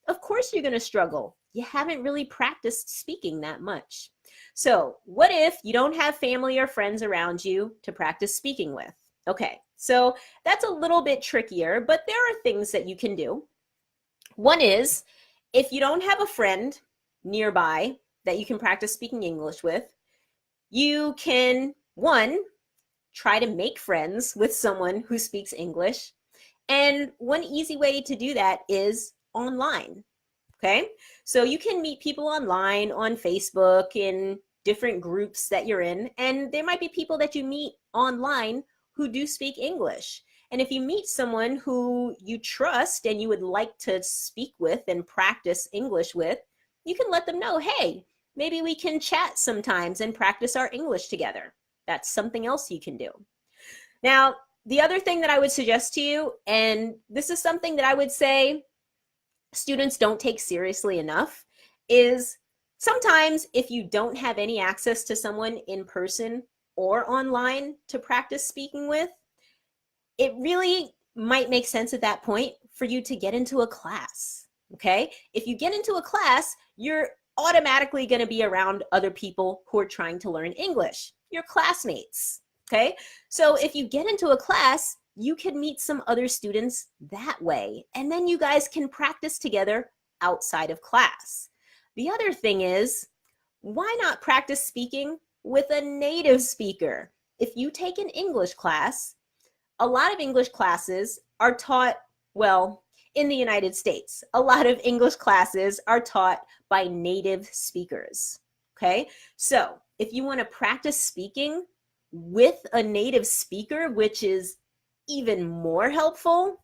of course you're going to struggle. You haven't really practiced speaking that much. So what if you don't have family or friends around you to practice speaking with? Okay, so that's a little bit trickier, but there are things that you can do. One is, if you don't have a friend nearby that you can practice speaking English with, you can, one, try to make friends with someone who speaks English. And one easy way to do that is online. Okay, so you can meet people online on Facebook, in different groups that you're in, and there might be people that you meet online who do speak English. And if you meet someone who you trust and you would like to speak with and practice English with, you can let them know, hey, maybe we can chat sometimes and practice our English together. That's something else you can do. Now, the other thing that I would suggest to you, and this is something that I would say students don't take seriously enough, is sometimes if you don't have any access to someone in person or online to practice speaking with, it really might make sense at that point for you to get into a class. Okay, if you get into a class, you're automatically going to be around other people who are trying to learn English, your classmates. Okay, so if you get into a class, you can meet some other students that way, and then you guys can practice together outside of class. The other thing is, why not practice speaking with a native speaker? If you take an English class, a lot of English classes are taught, well, in the United States, a lot of English classes are taught by native speakers. Okay, so if you want to practice speaking with a native speaker, which is even more helpful,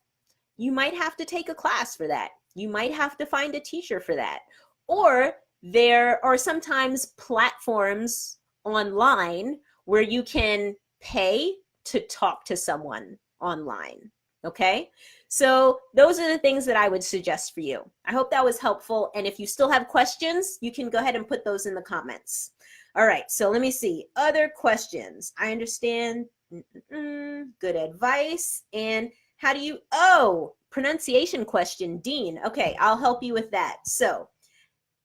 you might have to take a class for that. You might have to find a teacher for that. Or there are sometimes platforms online where you can pay to talk to someone online. Okay, so those are the things that I would suggest for you. I hope that was helpful, and if you still have questions, you can go ahead and put those in the comments. All right, so let me see. Other questions. I understand Good advice. And how do you, oh, pronunciation question, Dean. Okay, I'll help you with that. So,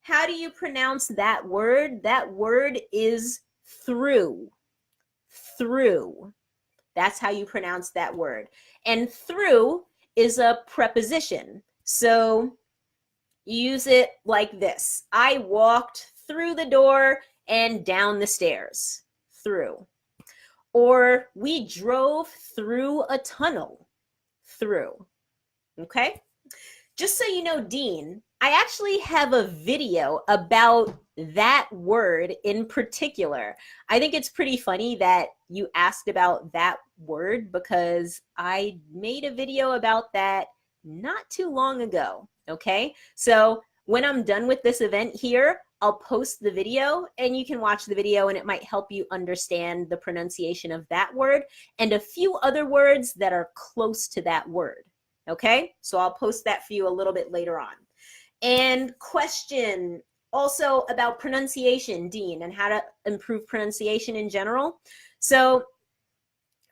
how do you pronounce that word? That word is through. Through. That's how you pronounce that word. And through is a preposition. So you use it like this. I walked through the door and down the stairs. Through. Or we drove through a tunnel. Through. Okay? Just so you know, Dean, I actually have a video about that word in particular. I think it's pretty funny that you asked about that word because I made a video about that not too long ago, okay? So when I'm done with this event here, I'll post the video and you can watch the video and it might help you understand the pronunciation of that word and a few other words that are close to that word. Okay, so I'll post that for you a little bit later on. And question also about pronunciation, Dean, and how to improve pronunciation in general. So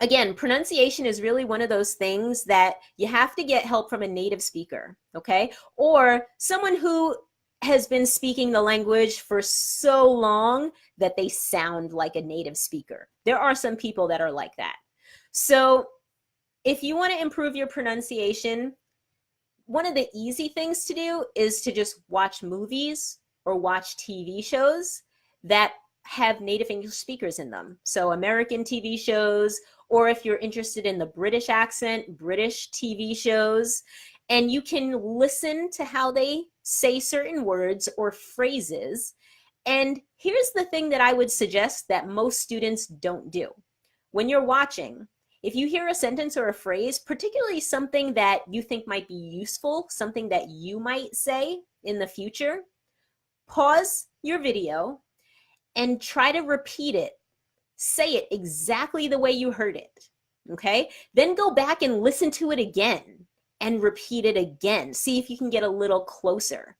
again, pronunciation is really one of those things that you have to get help from a native speaker, okay? Or someone who has been speaking the language for so long that they sound like a native speaker. There are some people that are like that. So if you want to improve your pronunciation, one of the easy things to do is to just watch movies or watch TV shows that have native English speakers in them. So American TV shows, or if you're interested in the British accent, British TV shows, and you can listen to how they say certain words or phrases. And here's the thing that I would suggest that most students don't do. When you're watching, if you hear a sentence or a phrase, particularly something that you think might be useful, something that you might say in the future, pause your video and try to repeat it. Say it exactly the way you heard it, okay? Then go back and listen to it again and repeat it again. See if you can get a little closer.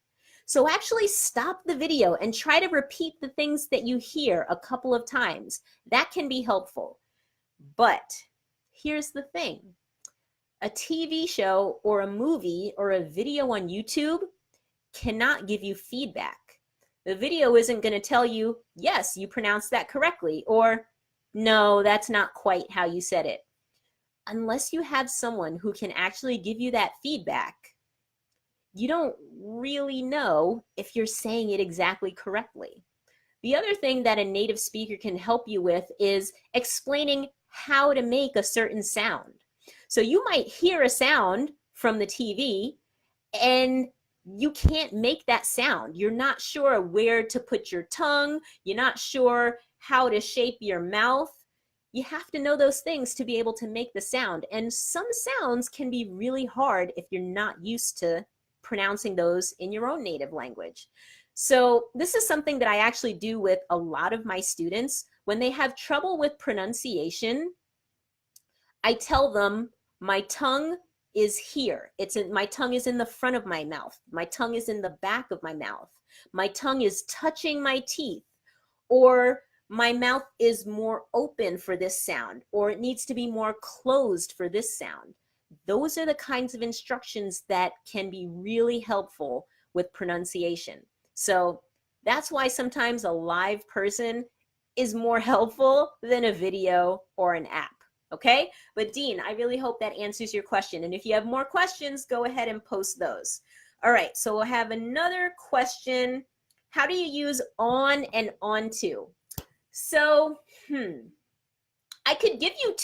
So actually stop the video and try to repeat the things that you hear a couple of times. That can be helpful. But here's the thing. A TV show or a movie or a video on YouTube cannot give you feedback. The video isn't going to tell you, yes, you pronounced that correctly, or no, that's not quite how you said it. Unless you have someone who can actually give you that feedback, you don't really know if you're saying it exactly correctly. The other thing that a native speaker can help you with is explaining how to make a certain sound. So you might hear a sound from the TV and you can't make that sound. You're not sure where to put your tongue. You're not sure how to shape your mouth. You have to know those things to be able to make the sound. And some sounds can be really hard if you're not used to pronouncing those in your own native language. So this is something that I actually do with a lot of my students. When they have trouble with pronunciation, I tell them my tongue is here. My tongue is in the front of my mouth. My tongue is in the back of my mouth. My tongue is touching my teeth. Or my mouth is more open for this sound, or it needs to be more closed for this sound. Those are the kinds of instructions that can be really helpful with pronunciation. So that's why sometimes a live person is more helpful than a video or an app. Okay? But Dean, I really hope that answers your question. And if you have more questions, go ahead and post those. All right, so we'll have another question. How do you use on and onto? So, I could give you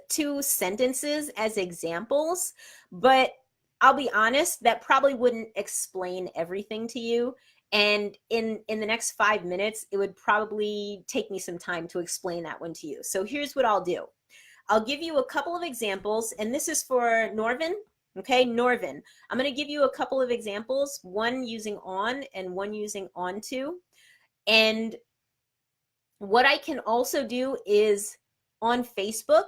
two sentences as examples, but I'll be honest, that probably wouldn't explain everything to you. And in the next 5 minutes, it would probably take me some time to explain that one to you. So here's what I'll do. I'll give you a couple of examples, and this is for Norvin. Okay, Norvin, I'm going to give you a couple of examples, one using on and one using onto. And what I can also do is on Facebook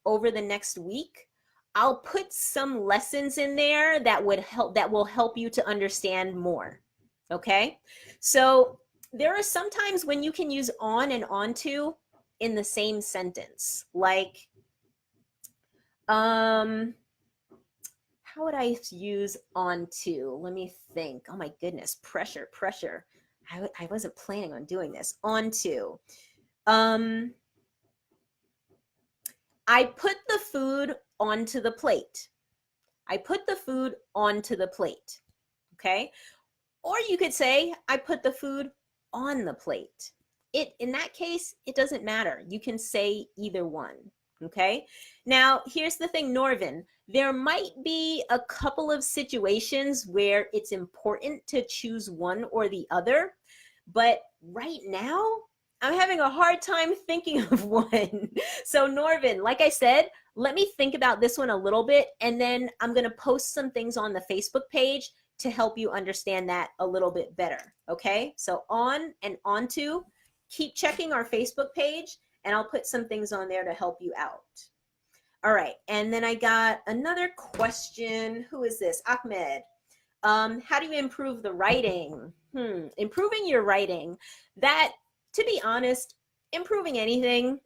over the next week, I'll put some lessons in there that will help you to understand more. Okay, so there are some times when you can use on and onto in the same sentence. Like How would I use onto? Let me think. Oh my goodness, pressure, pressure. I wasn't planning on doing this. Onto. Um, I put the food onto the plate. I put the food onto the plate. Okay. Or you could say, I put the food on the plate. In that case, it doesn't matter. You can say either one. Okay. Now, here's the thing, Norvin. There might be a couple of situations where it's important to choose one or the other, but right now, I'm having a hard time thinking of one. So, Norvin, like I said, let me think about this one a little bit, and then I'm going to post some things on the Facebook page to help you understand that a little bit better. Okay, so on and onto, keep checking our Facebook page, and I'll put some things on there to help you out. All right, and then I got another question. Who is this? Ahmed. How do you improve the writing? Improving your writing. That, to be honest, improving anything,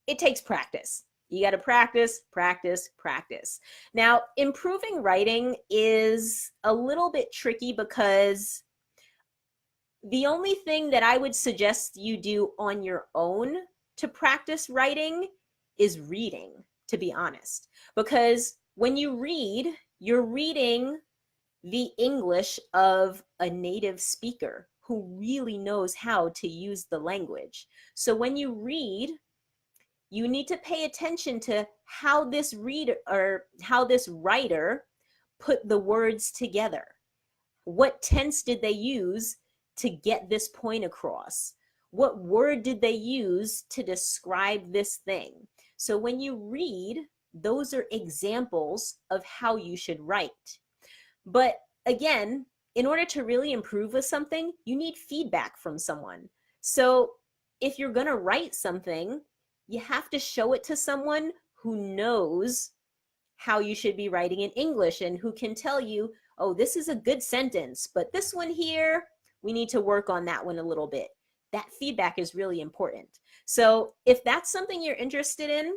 it takes practice. You got to practice, practice, practice. Now, improving writing is a little bit tricky because the only thing that I would suggest you do on your own to practice writing is reading, to be honest. Because when you read, you're reading the English of a native speaker who really knows how to use the language. So when you read, you need to pay attention to how this reader or how this writer put the words together. What tense did they use to get this point across? What word did they use to describe this thing? So when you read, those are examples of how you should write. But again, in order to really improve with something, you need feedback from someone. So if you're going to write something, you have to show it to someone who knows how you should be writing in English and who can tell you, oh, this is a good sentence, but this one here, we need to work on that one a little bit. That feedback is really important. So if that's something you're interested in,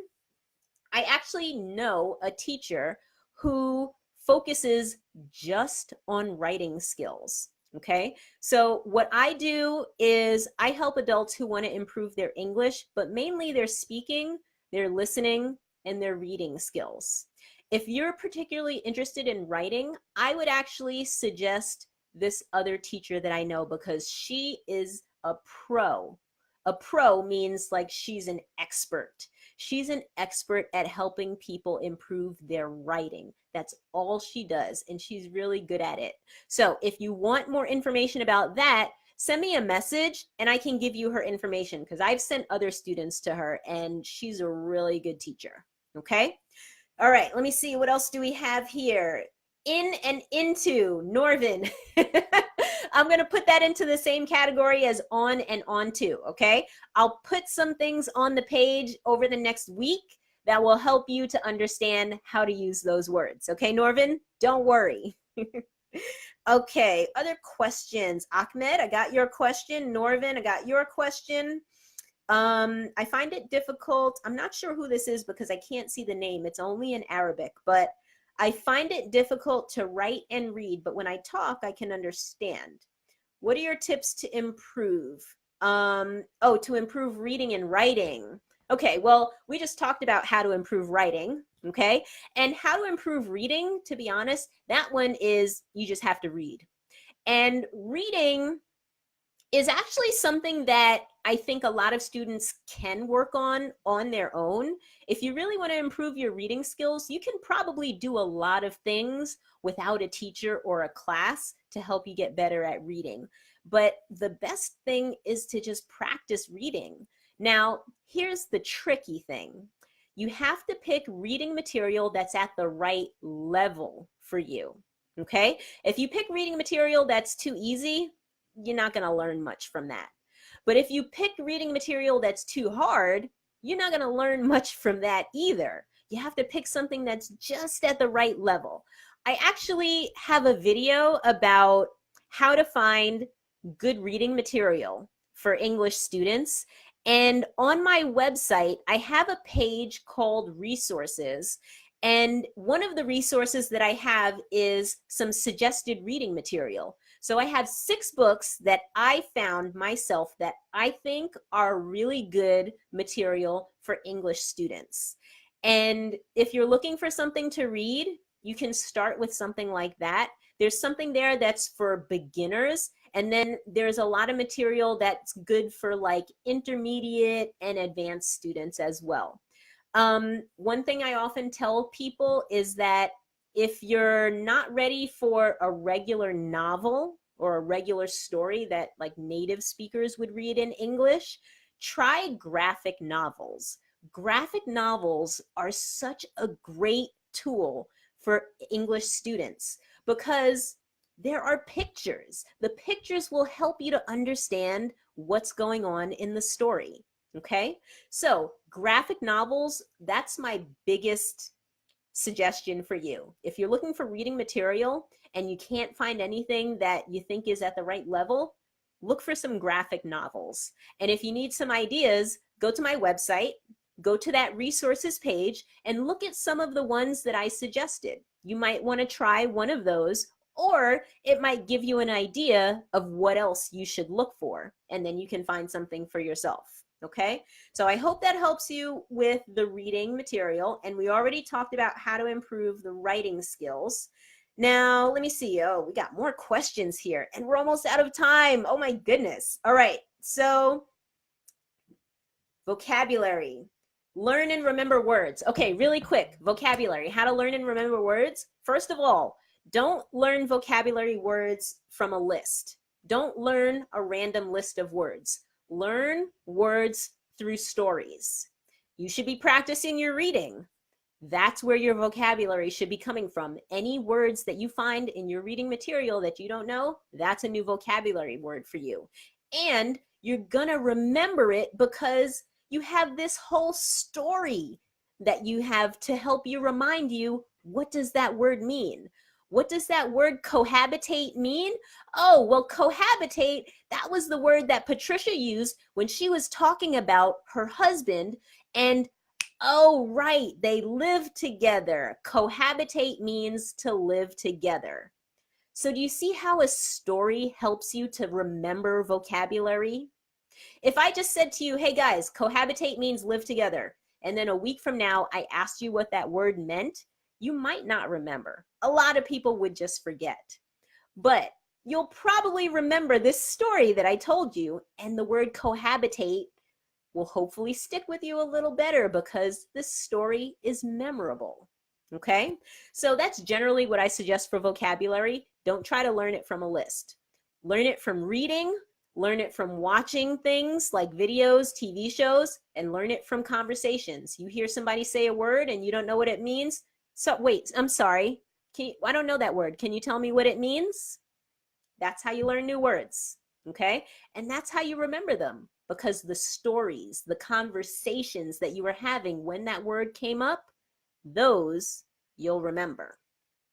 I actually know a teacher who focuses just on writing skills. Okay, so what I do is I help adults who want to improve their English, but mainly their speaking, their listening, and their reading skills. If you're particularly interested in writing, I would actually suggest this other teacher that I know because she is a pro. A pro means like she's an expert. She's an expert at helping people improve their writing. That's all she does, and she's really good at it. So if you want more information about that, send me a message and I can give you her information because I've sent other students to her and she's a really good teacher. Okay? All right, let me see. What else do we have here? In and into, Norvin. I'm going to put that into the same category as on and onto, okay? I'll put some things on the page over the next week that will help you to understand how to use those words. Okay, Norvin? Don't worry. Okay, other questions. Ahmed, I got your question. Norvin, I got your question. I find it difficult. I'm not sure who this is because I can't see the name. It's only in Arabic, but I find it difficult to write and read, but when I talk, I can understand. What are your tips to improve? To improve reading and writing. Okay, well, we just talked about how to improve writing, okay? And how to improve reading, to be honest, that one is you just have to read. And reading is actually something that I think a lot of students can work on their own. If you really want to improve your reading skills, you can probably do a lot of things without a teacher or a class to help you get better at reading. But the best thing is to just practice reading. Now, here's the tricky thing. You have to pick reading material that's at the right level for you, okay? If you pick reading material that's too easy, you're not going to learn much from that. But if you pick reading material that's too hard, you're not going to learn much from that either. You have to pick something that's just at the right level. I actually have a video about how to find good reading material for English students. And on my website, I have a page called resources. And one of the resources that I have is some suggested reading material. So I have 6 books that I found myself that I think are really good material for English students. And if you're looking for something to read, you can start with something like that. There's something there that's for beginners, and then there's a lot of material that's good for like intermediate and advanced students as well. One thing I often tell people is that if you're not ready for a regular novel or a regular story that like native speakers would read in English, try graphic novels. Graphic novels are such a great tool for English students because there are pictures. The pictures will help you to understand what's going on in the story. Okay, so graphic novels, that's my biggest suggestion for you. If you're looking for reading material and you can't find anything that you think is at the right level, look for some graphic novels. And if you need some ideas, go to my website, go to that resources page, and look at some of the ones that I suggested. You might want to try one of those, or it might give you an idea of what else you should look for, and then you can find something for yourself. Okay, so I hope that helps you with the reading material, and we already talked about how to improve the writing skills. Now, let me see. Oh, we got more questions here, and we're almost out of time. Oh my goodness. All right, so vocabulary. Learn and remember words. Okay, really quick, vocabulary, how to learn and remember words. First of all, don't learn vocabulary words from a list. Don't learn a random list of words. Learn words through stories. You should be practicing your reading. That's where your vocabulary should be coming from. Any words that you find in your reading material that you don't know, that's a new vocabulary word for you. And you're gonna remember it because you have this whole story that you have to help you remind you, what does that word mean? What does that word cohabitate mean? Oh, well, cohabitate, that was the word that Patricia used when she was talking about her husband. And oh, right, they live together. Cohabitate means to live together. So do you see how a story helps you to remember vocabulary? If I just said to you, hey guys, cohabitate means live together, and then a week from now I asked you what that word meant, you might not remember. A lot of people would just forget. But you'll probably remember this story that I told you, and the word cohabitate will hopefully stick with you a little better because this story is memorable. Okay? So that's generally what I suggest for vocabulary. Don't try to learn it from a list. Learn it from reading, learn it from watching things like videos, TV shows, and learn it from conversations. You hear somebody say a word and you don't know what it means. So wait, I'm sorry. I don't know that word. Can you tell me what it means? That's how you learn new words, okay? And that's how you remember them, because the stories, the conversations that you were having when that word came up, those you'll remember,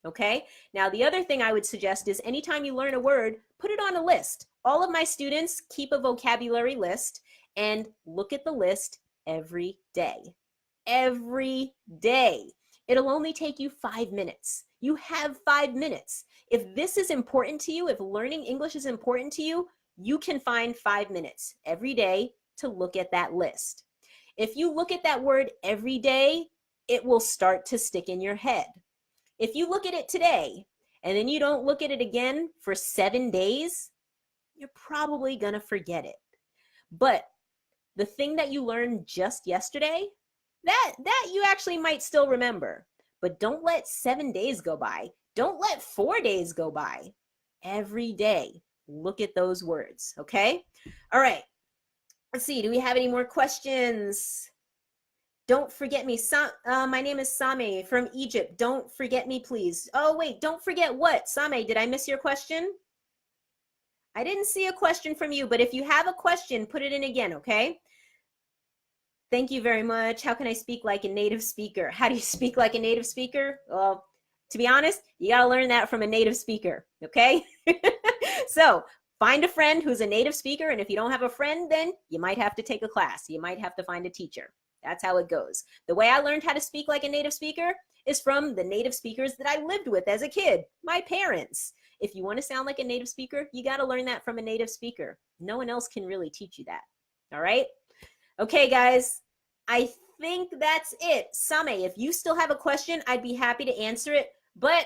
okay? Now, the other thing I would suggest is anytime you learn a word, put it on a list. All of my students keep a vocabulary list and look at the list every day. Every day. It'll only take you 5 minutes. You have 5 minutes. If this is important to you, if learning English is important to you, you can find 5 minutes every day to look at that list. If you look at that word every day, it will start to stick in your head. If you look at it today and then you don't look at it again for 7 days, you're probably gonna forget it. But the thing that you learned just yesterday, that you actually might still remember. But don't let 7 days go by. Don't let 4 days go by. Every day, look at those words, okay? All right, let's see, do we have any more questions? Don't forget me. My name is Same from Egypt. Don't forget me, please. Oh, wait, don't forget what? Same, did I miss your question? I didn't see a question from you, but if you have a question, put it in again, okay? Thank you very much. How can I speak like a native speaker? How do you speak like a native speaker? Well, to be honest, you got to learn that from a native speaker, okay? So Find a friend who's a native speaker, and if you don't have a friend, then you might have to take a class. You might have to find a teacher. That's how it goes. The way I learned how to speak like a native speaker is from the native speakers that I lived with as a kid, my parents. If you want to sound like a native speaker, you got to learn that from a native speaker. No one else can really teach you that. All right? Okay, guys, I think that's it. Same, if you still have a question, I'd be happy to answer it. But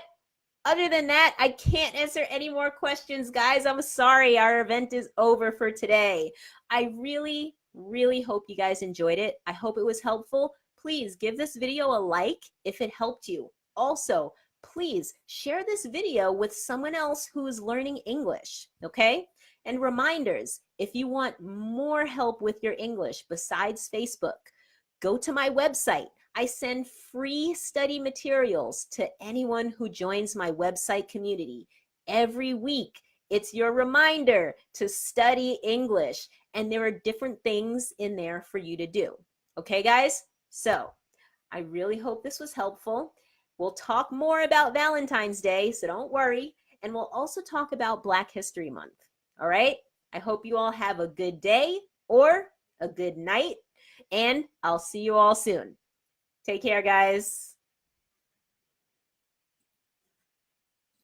other than that, I can't answer any more questions, guys. I'm sorry. Our event is over for today. I really, really hope you guys enjoyed it. I hope it was helpful. Please give this video a like if it helped you. Also, please share this video with someone else who is learning English, okay? And reminders, if you want more help with your English besides Facebook, go to my website. I send free study materials to anyone who joins my website community. Every week, it's your reminder to study English, and there are different things in there for you to do. Okay, guys? So, I really hope this was helpful. We'll talk more about Valentine's Day, so don't worry, and we'll also talk about Black History Month. All right? I hope you all have a good day or a good night, and I'll see you all soon. Take care, guys.